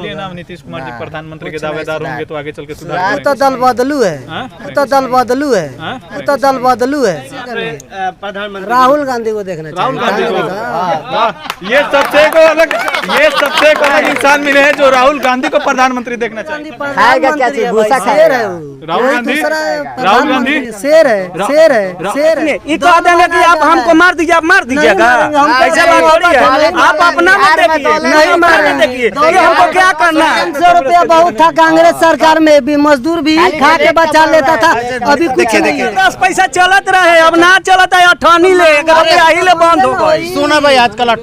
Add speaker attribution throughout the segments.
Speaker 1: इसलिए ना नीतीश कुमार जी प्रधानमंत्री के दावेदार होंगे तो आगे चल के सुधार
Speaker 2: तो दल बदलू है, तो दल बदलू है, तो दल बदलू है।
Speaker 3: प्रधानमंत्री
Speaker 2: राहुल गांधी को देखना
Speaker 1: राहुल गांधी को
Speaker 2: चाहिए।
Speaker 1: ये सबसे को अलग इंसान मिले हैं जो राहुल गांधी को प्रधानमंत्री देखना चाहिए।
Speaker 2: खाएगा क्या चीज, भूसा शेर है वो।
Speaker 1: राहुल गांधी
Speaker 2: शेर है, शेर है, शेर है।
Speaker 3: ये कह देंगे कि आप हमको मार दीजिए, आप मार दीजिएगा। ऐसे बात थोड़ी है, आप अपना मत देखिए, नहीं मारने देखिए, हमको क्या करना है।
Speaker 2: 500 रुपया बहुत था कांग्रेस सरकार में भी, मजदूर भी खा के बचा लेता था, अभी कुछ नहीं।
Speaker 3: 10 पैसा चलत रहे, अब ना चलता है 18 ले यही ले बंद हो गई।
Speaker 4: सुना भाई आजकल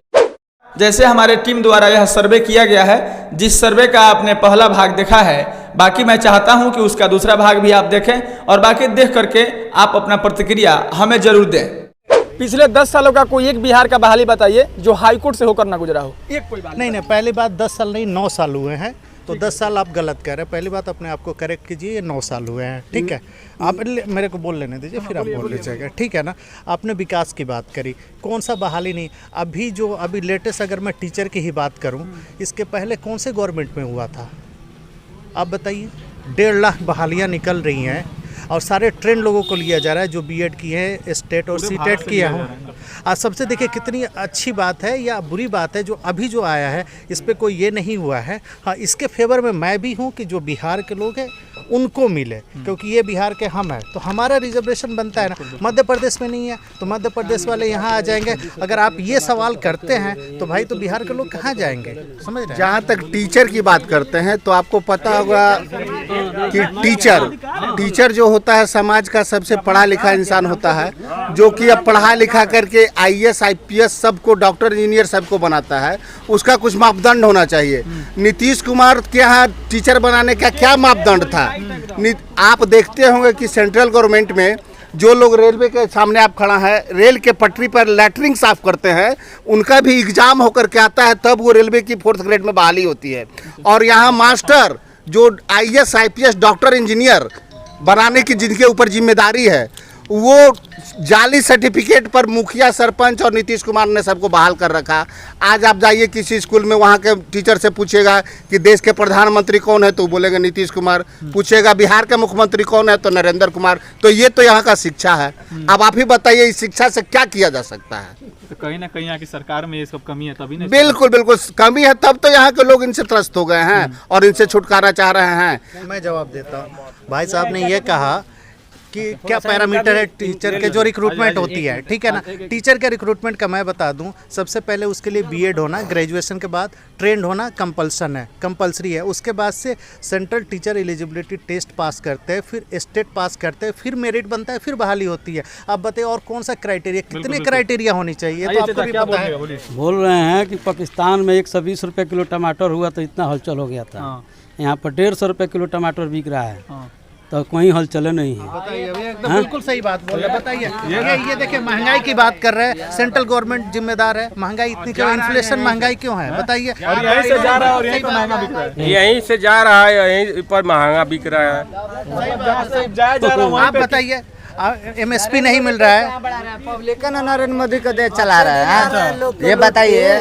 Speaker 5: जैसे हमारे टीम द्वारा यह सर्वे किया गया है, जिस सर्वे का आपने पहला भाग देखा है, बाकी मैं चाहता हूं कि उसका दूसरा भाग भी आप देखें और बाकी देख करके आप अपना प्रतिक्रिया हमें जरूर दें।
Speaker 6: पिछले 10 सालों का कोई एक बिहार का बहाली बताइए जो हाईकोर्ट से होकर ना गुजरा हो। एक कोई बात
Speaker 4: नहीं, पहली बात 10 साल नहीं 9 साल हुए हैं, तो 10 साल आप गलत कह रहे हैं। पहली बात अपने आप को करेक्ट कीजिए, ये 9 साल हुए हैं, ठीक है। आप मेरे को बोल लेने दीजिए, फिर आप बोल लीजिएगा, ठीक है ना। आपने विकास की बात करी, कौन सा बहाली नहीं। अभी लेटेस्ट अगर मैं टीचर की ही बात करूं, इसके पहले कौन से गवर्नमेंट में हुआ था आप बताइए। 1.5 लाख बहालियाँ निकल रही हैं और सारे ट्रेंड लोगों को लिया जा रहा है जो बीएड किए हैं, स्टेट और सीटेट किया है। आज सबसे देखिए कितनी अच्छी बात है या बुरी बात है जो अभी जो आया है, इस पर कोई ये नहीं हुआ है। हाँ, इसके फेवर में मैं भी हूँ कि जो बिहार के लोग हैं उनको मिले, क्योंकि ये बिहार के हम हैं, तो हमारा रिजर्वेशन बनता है ना। मध्य प्रदेश में नहीं है तो मध्य प्रदेश वाले यहाँ आ जाएंगे। अगर आप ये सवाल करते हैं तो भाई तो बिहार के लोग कहाँ जाएंगे, समझ रहे हैं।
Speaker 7: जहाँ तक टीचर की बात करते हैं तो आपको पता होगा कि टीचर जो होता है समाज का सबसे पढ़ा लिखा इंसान होता है, जो कि अब पढ़ा लिखा करके IAS IPS सबको, डॉक्टर इंजीनियर सबको बनाता है। उसका कुछ मापदंड होना चाहिए। नीतीश कुमार के यहाँ टीचर बनाने का क्या मापदंड था? आप देखते होंगे कि सेंट्रल गवर्नमेंट में जो लोग रेलवे के सामने आप खड़ा है, रेल के पटरी पर लैटरिंग साफ करते हैं, उनका भी एग्जाम होकर के आता है, तब वो रेलवे की 4th ग्रेड में बहाली होती है। और यहाँ मास्टर जो IAS IPS डॉक्टर इंजीनियर बनाने की जिनके ऊपर जिम्मेदारी है, वो जाली सर्टिफिकेट पर मुखिया, सरपंच और नीतीश कुमार ने सबको बहाल कर रखा। आज आप जाइए किसी स्कूल में, वहाँ के टीचर से पूछेगा कि देश के प्रधानमंत्री कौन है तो बोलेंगे नीतीश कुमार, पूछेगा बिहार के मुख्यमंत्री कौन है तो नरेंद्र कुमार। तो ये तो यहाँ का शिक्षा है। अब आप ही बताइए इस शिक्षा से क्या किया जा सकता है?
Speaker 1: तो कहीं ना कहीं यहाँ की सरकार में ये सब कमी है, तभी नहीं।
Speaker 7: बिल्कुल बिल्कुल कमी है, तब तो यहाँ के लोग इनसे त्रस्त हो गए हैं और इनसे छुटकारा चाह रहे हैं।
Speaker 4: मैं जवाब देता हूँ। भाई साहब ने ये कहा कि क्या पैरामीटर है टीचर के जो रिक्रूटमेंट होती है, ठीक है ना। टीचर के रिक्रूटमेंट का मैं बता दूं, सबसे पहले उसके लिए बीएड होना, ग्रेजुएशन के बाद ट्रेंड होना कंपल्सन है, कंपल्सरी है। उसके बाद से central teacher eligibility test pass करते हैं, फिर स्टेट पास करते हैं, फिर मेरिट बनता है, फिर बहाली होती है। आप बताइए और कौन सा क्राइटेरिया, कितने क्राइटेरिया होनी चाहिए, तो आपको भी पता है।
Speaker 8: बोल रहे हैं कि पाकिस्तान में 120 रुपये किलो टमाटर हुआ तो इतना हलचल हो गया था, यहाँ पर 150 रुपये किलो टमाटर बिक रहा है, तो कोई हलचल नहीं है।
Speaker 4: बताइए, एकदम बिल्कुल सही बात बोल रहे हैं। बताइए, ये देखिए महंगाई की बात कर रहे हैं, सेंट्रल गवर्नमेंट जिम्मेदार है। महंगाई इतनी क्यों, इन्फ्लेशन महंगाई क्यों है, बताइए।
Speaker 1: और यहीं से जा रहा है और यहीं पर महंगा बिक रहा है,
Speaker 9: यहीं से जा रहा है, यहीं पर महंगा बिक रहा है।
Speaker 4: आप बताइए, MSP नहीं मिल रहा है।
Speaker 2: पब्लिक नरेंद्र मोदी को दे चला रहा है। ये बताइए,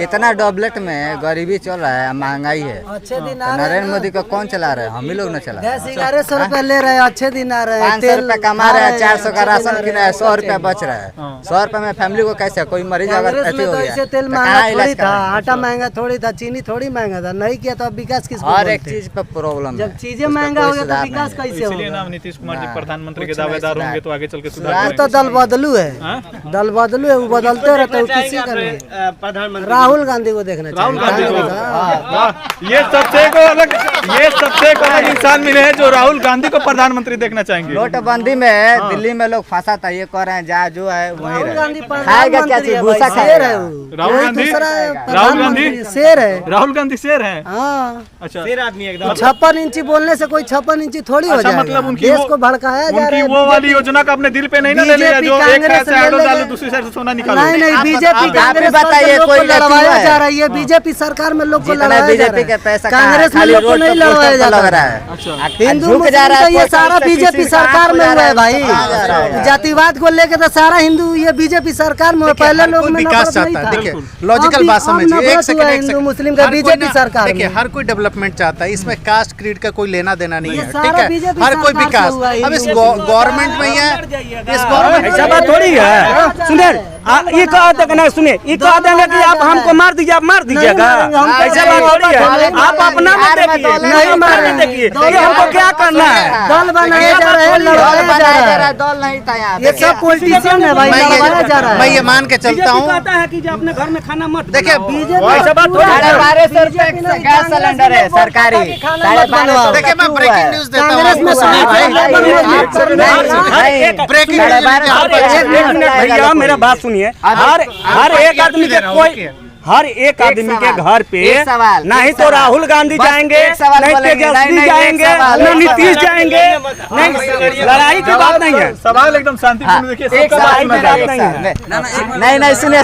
Speaker 2: इतना डबलेट में गरीबी चल रहा है, महंगाई है, तो नरेंद्र मोदी को कौन चला रहा है? हम ही लोग न चला। 1100 रुपए ले रहे हैं, अच्छे दिन आ रहे हैं, 500 रुपए कमा रहे हैं, 400 का राशन किना है, 100 रुपए बच रहा है। 100 रुपए में फैमिली को कैसे, कोई मरीज अगर ऐसे हो गया, तेल महंगा थोड़ी था, आटा महंगा थोड़ी था, चीनी थोड़ी महंगा था, नहीं किया तो विकास किस? हर एक चीज पे प्रॉब्लम। जब चीजें महंगा हो गया तो विकास कैसे होगा?
Speaker 1: इसलिए ना नीतीश कुमार जी प्रधानमंत्री के दावेदार होंगे तो आगे चल के सुधार।
Speaker 2: तो दल बदलू है, दल बदलू है, वो बदलते रहते हैं, किसी का नहीं। प्रधानमंत्री राहुल गांधी को देखना चाहिए।
Speaker 1: राहुल गांधी को ये सबसे को अलग इंसान मिले हैं जो राहुल गांधी को प्रधानमंत्री देखना चाहेंगे।
Speaker 2: नोटबंदी में दिल्ली में लोग फंसा था, ये कह रहे हैं जहाँ जो है वही खाएगा क्या चीज, भूसा शेर है वो।
Speaker 1: राहुल गांधी
Speaker 2: शेर है,
Speaker 1: राहुल गांधी शेर है।
Speaker 2: अच्छा, शेर आदमी एकदम। 56 इंची बोलने से कोई 56 इंची थोड़ी हो जाएगा।
Speaker 1: मतलब उनकी
Speaker 2: देश को भड़काया जा रहा है।
Speaker 1: वो वाली योजना का अपने दिल पे नहीं ना ले लिया जो एक साइड से आलू डालो, दूसरी साइड से सोना निकालो।
Speaker 2: नहीं, बीजेपी कांग्रेस बताइए, कोई लड़वाया जा रहा है। बीजेपी सरकार में लोग को लड़वाया जा रहा है, कांग्रेस में लोग को नहीं नहीं लड़वाया जाता लग रहा है। हिंदू मुस्लिम का ये सारा बीजेपी सरकार में हुआ है भाई। जातिवाद को लेकर तो सारा हिंदू ये बीजेपी सरकार में पहले लोग में
Speaker 4: विकास चाहता है। देखिए लॉजिकल बात समझिए, एक सेकंड
Speaker 2: हिंदू मुस्लिम का बीजेपी सरकार।
Speaker 4: देखिए हर कोई डेवलपमेंट चाहता है, इसमें कास्ट क्रीड का कोई लेना देना नहीं है, ठीक है। हर कोई विकास अब इस गवर्नमेंट में ही है, इस गवर्नमेंट
Speaker 3: ऐसा बात थोड़ी है। सुनिए ये कहा था ना, सुनिए ये कहा देंगे कि आप हमको मार दीजिए, आप मार दीजिएगा, ऐसा बात थोड़ी है। आप अपना मत देखिए, नहीं मारने देखिए, ये हमको क्या करना है।
Speaker 2: दल बनाया जा रहा है, लड़वाया जा रहा है, दल नहीं था यहाँ। ये सब पॉलिटिशियन है भाई, लड़वाया जा रहा है।
Speaker 4: मैं ये मान के चलता हूँ,
Speaker 3: कहता है कि अपने घर में खाना मत।
Speaker 4: देखिए
Speaker 3: ऐसा बात थोड़ी है।
Speaker 2: 1200 रुपए गैस सिलेंडर है सरकारी, 1250।
Speaker 4: देखिए मैं ब्रेकिंग न्यूज देता हूँ,
Speaker 3: भैया मेरा बात सुनिए। हर एक आदमी के कोई हर एक आदमी के घर पे नहीं तो राहुल गांधी जाएंगे, नहीं तेजस्वी जाएंगे, नहीं नीतीश जाएंगे, नहीं लड़ाई की बात नहीं है।
Speaker 1: सवाल एकदम शांतिपूर्ण देखिए, सबका बात सुना जाएगा।
Speaker 2: नहीं सुनिए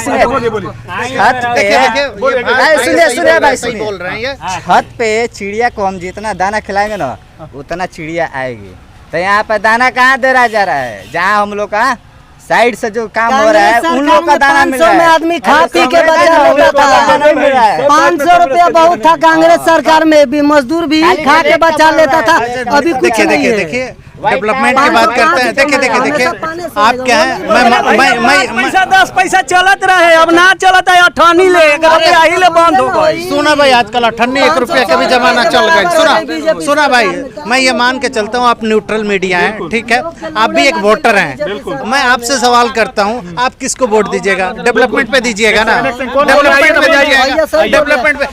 Speaker 2: सुनिए भाई सुनिए,
Speaker 4: बोल रहे हैं ये
Speaker 2: छत पे चिड़िया को हम जितना दाना खिलाएंगे ना उतना चिड़िया आएगी। तो यहाँ पे दाना कहाँ दे रहा जा रहा है, जहाँ हम लोग का साइड से जो काम हो रहा है उन लोग का दाना मिल रहा है। आदमी खा पी के बचा लेता था। 500 रुपया बहुत था कांग्रेस सरकार में भी, मजदूर भी खा के बचा लेता था। अभी कुछ नहीं है।
Speaker 4: देखिए डेवलपमेंट की बात करते हैं। देखिए आप क्या है, मैं
Speaker 3: 10 पैसा चलत रहे, अब ना चलत है, अठानी ले बंद हो गई।
Speaker 4: सुना भाई आजकल 98 1 रुपया का भी जमाना चल गया। सुना भाई, मैं ये मान के चलता हूँ आप न्यूट्रल मीडिया हैं, ठीक है, आप भी एक वोटर हैं। मैं आपसे सवाल करता हूँ, आप किसको वोट दीजिएगा? डेवलपमेंट पे दीजिएगा ना, डेवलपमेंट पे दीजिएगा। डेवलपमेंट पे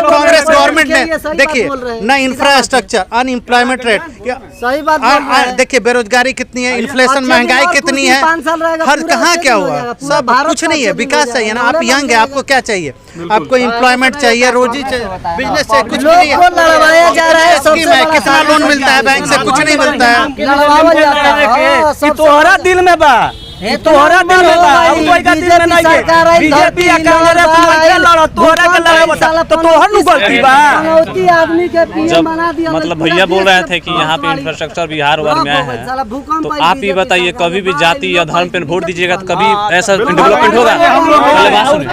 Speaker 4: कांग्रेस गवर्नमेंट ने देखिए ना इंफ्रास्ट्रक्चर, अनएम्प्लॉयमेंट रेट,
Speaker 2: सही बात।
Speaker 4: देखिए बेरोजगारी कितनी है, इन्फ्लेशन महंगाई कितनी है, हर कहाँ क्या हुआ, सब कुछ नहीं है। विकास चाहिए ना, आप यंग है, आपको क्या चाहिए? आपको एम्प्लॉयमेंट चाहिए, रोजी चाहिए, बिजनेस चाहिए, कुछ नहीं है।
Speaker 2: लड़वाया जा रहा है,
Speaker 4: कितना लोन मिलता है बैंक से? कुछ नहीं मिलता है।
Speaker 3: तोहरा दिल में बा, तोहरा दिल में बा, कोई का दिल में नहीं है। बीजेपी या कांग्रेस में लड़ा, तोहरा के लड़ा बता तो तोहर नु गलती बा।
Speaker 2: आदमी के पीएम बना दिया।
Speaker 10: मतलब भैया बोल रहे थे कि यहाँ पे इंफ्रास्ट्रक्चर बिहार में आया है, तो आप ये बताइए कभी भी जाति या धर्म पे वोट दीजिएगा तो कभी ऐसा डेवलपमेंट होगा? पहले बात सुनिए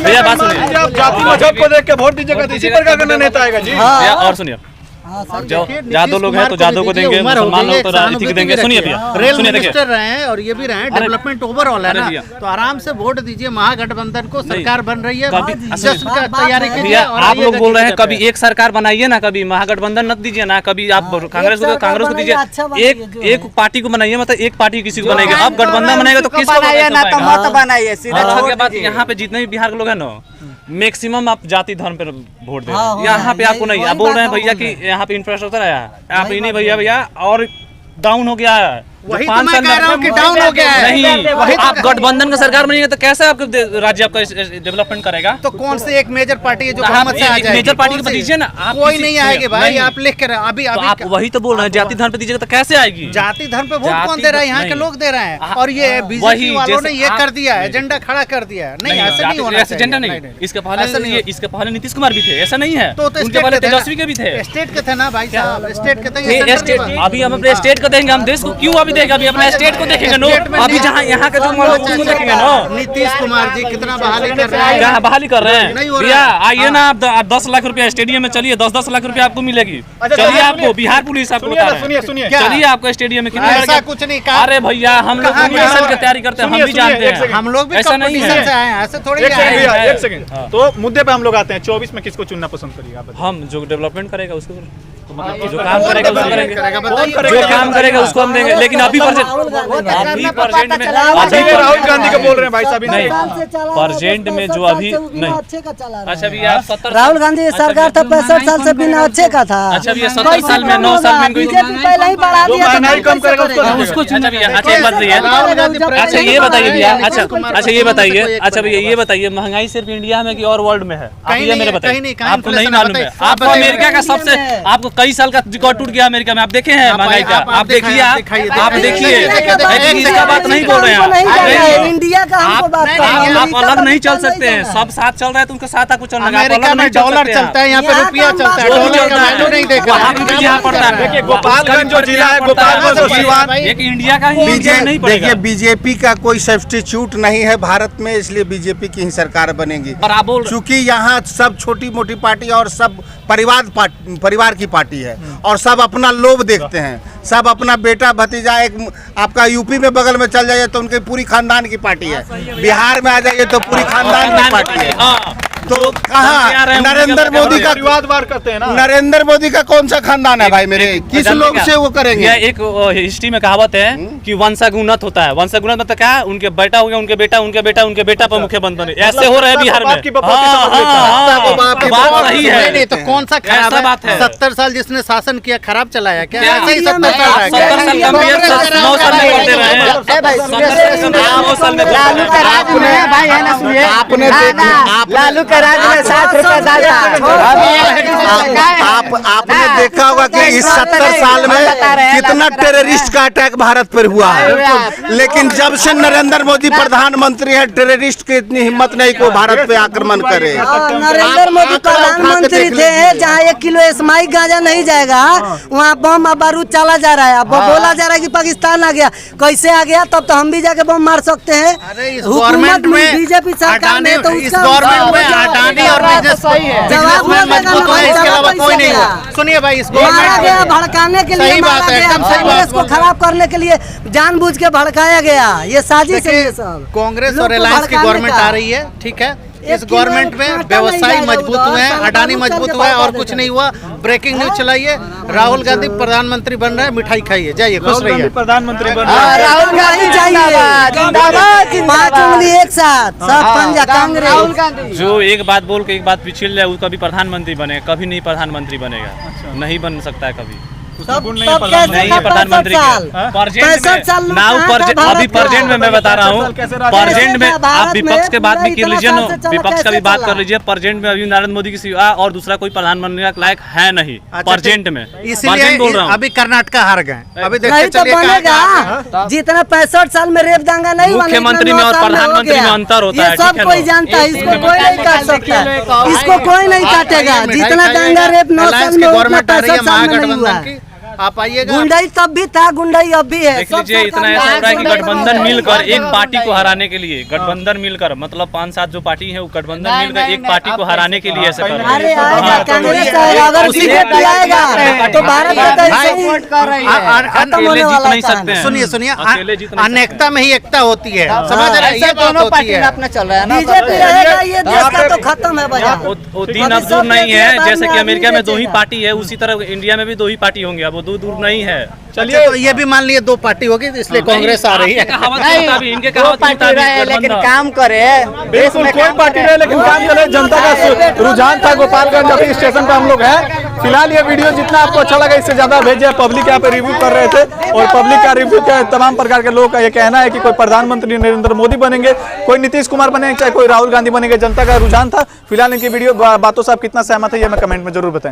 Speaker 10: भैया, बात सुनिए।
Speaker 1: जाति मजहब को देख के वोट दीजिएगा तो इसी प्रकार का नेता आएगा जी।
Speaker 10: और सुनिए, जो जादव लोग हैं तो जादव को देंगे, मुसलमान लोग तो राजनीति को देंगे। सुनिए भैया,
Speaker 4: रेल मिनिस्टर रहे हैं और ये भी रहे हैं, डेवलपमेंट ओवरऑल है ना, तो आराम से वोट दीजिए। महागठबंधन को सरकार बन रही है, जश्न का तैयारी कीजिए।
Speaker 10: आप लोग बोल रहे हैं कभी एक सरकार बनाइए ना, कभी महागठबंधन मत दीजिए ना, कभी आप कांग्रेस को दीजिए, एक पार्टी को बनाइए, मतलब एक पार्टी किसी को बनाएगा। अब गठबंधन बनाएगा तो किसको बनाइए? यहाँ पे जितने भी बिहार के लोग हैं ना, मैक्सिमम आप जाति धर्म पे वोट दे। यहाँ पे आपको नहीं, आप बोल रहे हैं भैया कि यहाँ पे इंफ्रास्ट्रक्चर आया है, आप ही नहीं भैया और डाउन हो गया है।
Speaker 4: वही तो मैं कह रहा हूं कि डाउन हो गया है।
Speaker 10: नहीं, आप गठबंधन का सरकार बनेंगे तो कैसे आपका राज्य आपका डेवलपमेंट करेगा?
Speaker 4: तो कौन से एक मेजर पार्टी है जो बहुमत से आ जाएगी?
Speaker 10: मेजर पार्टी को दीजिए ना।
Speaker 4: कोई नहीं आएगी भाई, आप लिख कर अभी
Speaker 10: आप वही तो बोल रहे हैं, जाति धर्म पे दीजिएगा तो कैसे आएगी?
Speaker 4: जाति धर्म पे वोट कौन दे रहा है? यहाँ के लोग दे रहे हैं। और ये बीजेपी वालों ने ये कर दिया है, एजेंडा खड़ा कर दिया है। नहीं, ऐसा नहीं होना चाहिए।
Speaker 10: एजेंडा नहीं, इसके पहले नीतीश कुमार भी थे, ऐसा नहीं है।
Speaker 4: तो
Speaker 10: उनके पहले तेजस्वी के भी थे।
Speaker 4: स्टेट के थे ना भाई साहब, स्टेट के थे।
Speaker 10: अभी हम अपने स्टेट को देंगे, हम देश को क्यों अभी देखेंगे? अभी अपना स्टेट को देखेंगे नो, अभी जहाँ यहाँ के जो उसको देखेंगे नो।
Speaker 4: नीतीश कुमार जी कितना बहाली कर रहे हैं,
Speaker 10: क्या बहाली कर रहे हैं भैया? आइए ना आप 10 लाख रुपया स्टेडियम में चलिए, 10-10 लाख रुपया आपको मिलेगी। चलिए आपको बिहार पुलिस आपको बता रहे हैं, चलिए आपको स्टेडियम में कितने
Speaker 4: ऐसा कुछ नहीं कहा।
Speaker 10: अरे भैया हम लोग कॉम्पिटिशन की तैयारी करते हैं, हम भी जानते हैं,
Speaker 4: हम लोग भी
Speaker 10: ऐसा नहीं है।
Speaker 4: ऐसे थोड़ी।
Speaker 1: एक सेकंड, तो मुद्दे पे हम लोग आते हैं। 24 में किसको चुनना पसंद करिएगा?
Speaker 10: हम जो डेवलपमेंट करेगा उसको, जो काम करेगा उसको करेंगे,
Speaker 1: जो
Speaker 10: काम करेगा उसको हम देंगे। लेकिन अभी प्रेजेंट में
Speaker 1: राहुल गांधी को बोल रहे हैं भाई साहब,
Speaker 10: नहीं प्रेजेंट में जो अभी नहीं। अच्छा भैया आप 70
Speaker 2: राहुल गांधी सरकार था 65 साल से बिना अच्छे का था।
Speaker 10: अच्छा भैया 70 साल में 9 साल में
Speaker 2: बीजेपी पहले ही बढ़ा दिया,
Speaker 1: कम करेगा
Speaker 10: उसको चुना भैया। अच्छा एक बात बताइए, अच्छा ये बताइए भैया, अच्छा ये बताइए, अच्छा भैया ये बताइए, महंगाई सिर्फ इंडिया में कि और वर्ल्ड में है? आप ये मेरे बताइए, आपको नहीं मालूम है? आपको अमेरिका का सबसे, आपको कई साल का रिकॉर्ड टूट गया अमेरिका में, आप देखे हैं महंगाई का, आप देखिए, आप देखिए, का बात नहीं बोल रहे हैं,
Speaker 11: इंडिया का हमको बात कर रहे हैं।
Speaker 10: आप अलग नहीं चल सकते हैं, सब साथ चल रहा है तो उनके साथ आपको चलना है।
Speaker 4: अमेरिका में डॉलर चलता है, यहाँ पे रुपया चलता है, डॉलर का वैल्यू नहीं देखा।
Speaker 1: देखिए गोपालगंज जो जिला है, गोपालगंज और सिवान,
Speaker 10: एक इंडिया का ही नहीं पड़ेगा।
Speaker 7: देखिए बीजेपी का कोई सब्स्टिट्यूट नहीं है भारत में, इसलिए बीजेपी की ही सरकार बनेगी।
Speaker 10: और आप बोल
Speaker 7: चूंकि यहाँ सब छोटी मोटी पार्टी और सब परिवार की पार्टी है और सब अपना लोभ देखते हैं, सब अपना बेटा भतीजा, एक आपका यूपी में बगल में चल जाइए तो उनके पूरी खानदान की पार्टी है, बिहार में आ जाइए तो पूरी खानदान की पार्टी है। तो कहाँ नरेंद्र मोदी का
Speaker 1: विवादवार करते हैं ना,
Speaker 7: नरेंद्र मोदी का कौन सा खानदान है भाई मेरे, किस लोग से वो करेंगे?
Speaker 10: यह एक हिस्ट्री में कहावत है कि वंशागुणत होता है। वंशागुणत मतलब क्या है, उनके बेटा हो गया, उनके बेटा, उनके बेटा, उनके बेटा पर मुख्यमंत्री बने, ऐसे हो रहे हैं बिहार में। बात सही है,
Speaker 4: नहीं तो कौन सा खराब है?
Speaker 10: बात है
Speaker 4: 70 साल जिसने शासन किया खराब चलाया क्या? ऐसे ही
Speaker 10: 70 साल 9 साल में करते रहे हैं।
Speaker 2: लालू के राज में 60 रुपया दादा।
Speaker 7: आपने देखा होगा कि इस 70 साल में कितना टेररिस्ट का अटैक भारत पर हुआ है, लेकिन जब से नरेंद्र मोदी प्रधानमंत्री है, टेररिस्ट की इतनी हिम्मत नहीं को भारत पे आक्रमण करे।
Speaker 11: नरेंद्र मोदी प्रधानमंत्री थे, जहाँ 1 किलो एसमाई गांजा नहीं जाएगा वहाँ बम और बारूद चला जा रहा है। अब बोला जा रहा है कि पाकिस्तान आ गया, कैसे आ गया? तब तो हम भी जाके बम मार सकते हैं।
Speaker 4: गवर्नमेंट में
Speaker 11: बीजेपी सरकार में तो
Speaker 4: इस गवर्नमेंट में अडानी और बिजनेसमैन मजबूत है, इसके अलावा कोई नहीं है। सुनिए भाई, इस
Speaker 11: मारा गया
Speaker 4: गवर्नमेंट
Speaker 11: भड़काने के लिए,
Speaker 4: सही बात है, एकदम सही बात
Speaker 11: कांग्रेस को खराब करने के लिए जानबूझ के भड़काया गया, ये साजिश है। ये सब
Speaker 4: कांग्रेस
Speaker 11: लोग
Speaker 4: और
Speaker 11: को
Speaker 4: रिलायंस की
Speaker 11: भड़काने
Speaker 4: गवर्नमेंट
Speaker 11: का।
Speaker 4: आ रही है, ठीक है। इस
Speaker 11: किलो
Speaker 4: गवर्नमेंट में
Speaker 11: आटा नहीं
Speaker 4: व्यवसायी
Speaker 11: जाएगा
Speaker 4: मजबूत
Speaker 11: उधर,
Speaker 4: हुए हैं,
Speaker 11: सरकार
Speaker 4: अडानी
Speaker 11: उतर
Speaker 4: मजबूत
Speaker 11: के
Speaker 4: हुआ है और
Speaker 11: बात
Speaker 4: कुछ
Speaker 11: कर
Speaker 4: नहीं हुआ। ब्रेकिंग न्यूज चलाइए, राहुल गांधी प्रधानमंत्री बन रहे हैं, मिठाई खाइए, जाइए खुश रहिए।
Speaker 1: प्रधानमंत्री बन
Speaker 11: राहुल गांधी चाहिए, 5 उंगली एक साथ, सब पंजा कांग्रेस।
Speaker 10: जो एक बात बोल के एक बात पिछल जाए, वो कभी प्रधानमंत्री बने, कभी नहीं प्रधानमंत्री बनेगा, नहीं बन सकता है कभी। नहीं है प्रधानमंत्री अभी प्रेजेंट में मैं बता रहा हूँ, प्रेजेंट में आप विपक्ष के बात भी कर लीजिए, विपक्ष का भी बात कर लीजिए। प्रेजेंट में अभी नरेंद्र मोदी की सिवा और दूसरा कोई प्रधानमंत्री के लायक है नहीं प्रेजेंट में,
Speaker 4: इसलिए
Speaker 10: बोल रहा हूँ।
Speaker 4: अभी कर्नाटका हार गए, अभी
Speaker 11: नहीं
Speaker 4: देखते
Speaker 11: तो
Speaker 4: चलिए
Speaker 11: बनेगा। जितना 65 साल में रेप दांगा नहीं हुआ,
Speaker 10: मुख्यमंत्री में और प्रधानमंत्री में अंतर होता है,
Speaker 11: ये सब कोई जानता है, इसको कोई नहीं काट सकता, इसको कोई नहीं काटेगा। जितना दांगा रेप 9 साल में, उतना 65 साल में नहीं हुआ।
Speaker 4: आप आइएगा।
Speaker 11: गुंडाई तब भी था, गुंडाई अब भी है।
Speaker 10: देख लीजिए, इतना ऐसा हो रहा है कि गठबंधन मिलकर एक पार्टी को हराने के लिए, गठबंधन मिलकर मतलब 5-7 जो पार्टी है वो गठबंधन मिलकर एक पार्टी को हराने के लिए ऐसा कर रहे
Speaker 11: अरे आएगा कांग्रेस आएगा, अगर बीजेपी आएगा तो भारत में
Speaker 10: अकेले जीत नहीं सकते हैं।
Speaker 4: सुनिए सुनिए,
Speaker 10: अकेले जीत नहीं
Speaker 4: अनेकता में ही एकता होती है, समझ रहे हैं? ये बात
Speaker 2: दोनों
Speaker 4: होती
Speaker 2: पार्टी
Speaker 4: है।
Speaker 2: अपना चल रहा है ना।
Speaker 11: बीजेपी रहेगा, ये देश का तो खत्म है बाजार।
Speaker 10: वो दिन अब दूर नहीं है, जैसे कि अमेरिका में 2 ही पार्टी है, उसी तरह इंडिया में भी 2 ही पार्टी होंगे, अब वो दूर नहीं है।
Speaker 4: चलिए, तो ये भी मान लिए 2 पार्टी होगी, इसलिए कांग्रेस आ रही है।
Speaker 10: इनके
Speaker 2: दो पार्टी रहे लेकिन काम करे,
Speaker 1: बिल्कुल कोई पार्टी रहे लेकिन काम करे। जनता का रुझान था गोपालगंज अभी स्टेशन पे हम लोग हैं। फिलहाल ये वीडियो जितना आपको अच्छा लगा इससे ज्यादा भेजे। पब्लिक यहाँ पे रिव्यू कर रहे थे और पब्लिक का रिव्यू के तमाम प्रकार के लोगों का ये कहना है कि कोई प्रधानमंत्री नरेंद्र मोदी बनेंगे, कोई नीतीश कुमार बनेंगे, चाहे कोई राहुल गांधी बनेंगे। जनता का रुझान था। फिलहाल इनकी वीडियो बातों से आप कितना सहमत है ये हमें कमेंट में जरूर बताएं।